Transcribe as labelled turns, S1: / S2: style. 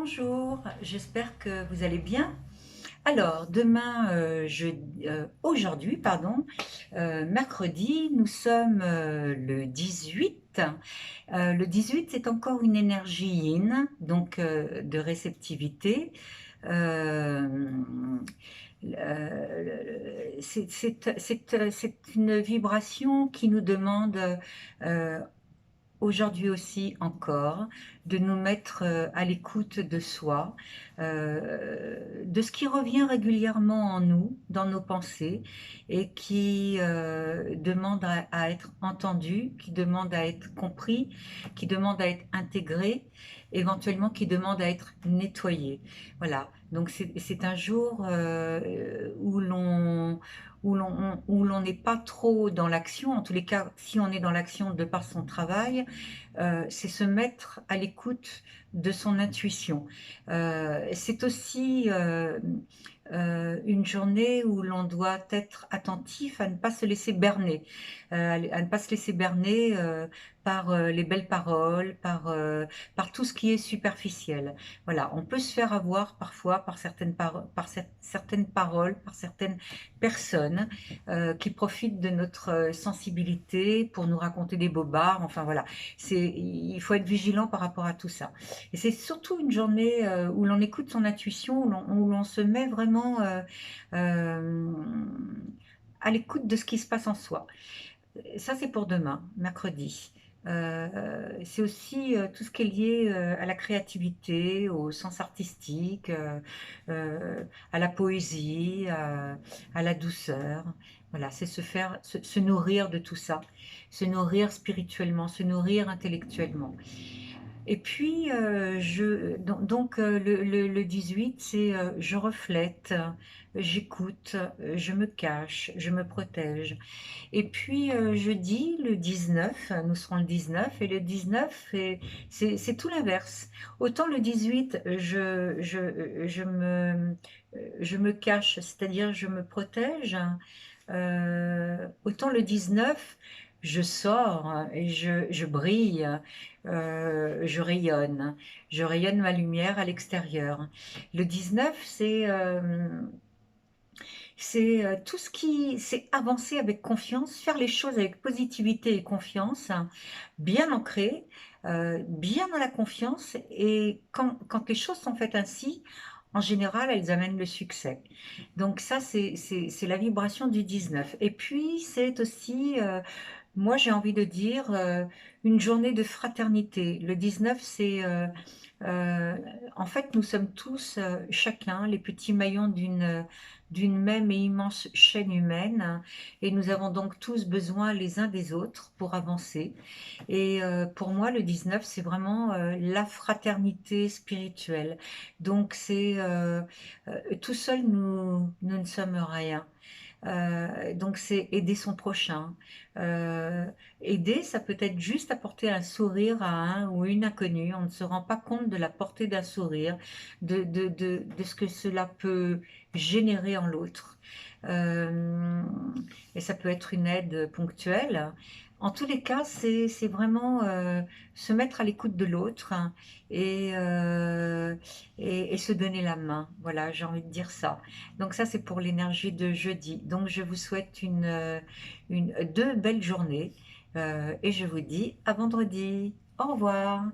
S1: Bonjour, j'espère que vous allez bien. Alors, demain, aujourd'hui, pardon, mercredi, nous sommes le 18. Le 18, c'est encore une énergie yin, donc de réceptivité. Euh, c'est une vibration qui nous demande euh, aujourd'hui aussi encore, de nous mettre à l'écoute de soi, de ce qui revient régulièrement en nous, dans nos pensées, et qui demande à être entendu, qui demande à être compris, qui demande à être intégré, éventuellement qui demande à être nettoyé. Voilà, donc c'est un jour où l'on n'est pas trop dans l'action, en tous les cas, si on est dans l'action de par son travail, c'est se mettre à l'écoute de son intuition. C'est aussi une journée où l'on doit être attentif à ne pas se laisser berner, à ne pas se laisser berner par les belles paroles, par tout ce qui est superficiel. Voilà, on peut se faire avoir parfois par certaines paroles, par certaines personnes qui profitent de notre sensibilité pour nous raconter des bobards. Enfin voilà, il faut être vigilant par rapport à tout ça. Et c'est surtout une journée où l'on écoute son intuition, où l'on se met vraiment euh, à l'écoute de ce qui se passe en soi. Ça, c'est pour demain, mercredi. C'est aussi tout ce qui est lié à la créativité, au sens artistique, à la poésie, à la douceur. Voilà, c'est se nourrir de tout ça, se nourrir spirituellement, se nourrir intellectuellement. Et puis, le 18, c'est je reflète, j'écoute, je me cache, je me protège. Et puis jeudi, le 19, nous serons le 19, et le 19, c'est tout l'inverse. Autant le 18, je me cache, c'est-à-dire je me protège, autant le 19, je sors et je brille, je rayonne ma lumière à l'extérieur. Le 19, c'est tout ce qui, c'est avancer avec confiance, faire les choses avec positivité et confiance, hein, bien ancré, bien dans la confiance. Et quand les choses sont faites ainsi, en général, elles amènent le succès. Donc ça, c'est la vibration du 19. Et puis, c'est aussi, moi j'ai envie de dire, une journée de fraternité. Le 19, euh, en fait, nous sommes tous, chacun, les petits maillons d'une même et immense chaîne humaine, hein, et nous avons donc tous besoin les uns des autres pour avancer. Et pour moi, le 19, c'est vraiment la fraternité spirituelle. Donc, tout seul, nous ne sommes rien. Donc c'est aider son prochain. Euh, Aider, ça peut être juste apporter un sourire à un ou une inconnue. On ne se rend pas compte de la portée d'un sourire, de ce que cela peut générer en l'autre. Euh, et ça peut être une aide ponctuelle. En tous les cas, c'est vraiment se mettre à l'écoute de l'autre, hein, et, euh, et se donner la main. Voilà, j'ai envie de dire ça. Donc ça, c'est pour l'énergie de jeudi. Donc je vous souhaite deux belles journées et je vous dis à vendredi. Au revoir.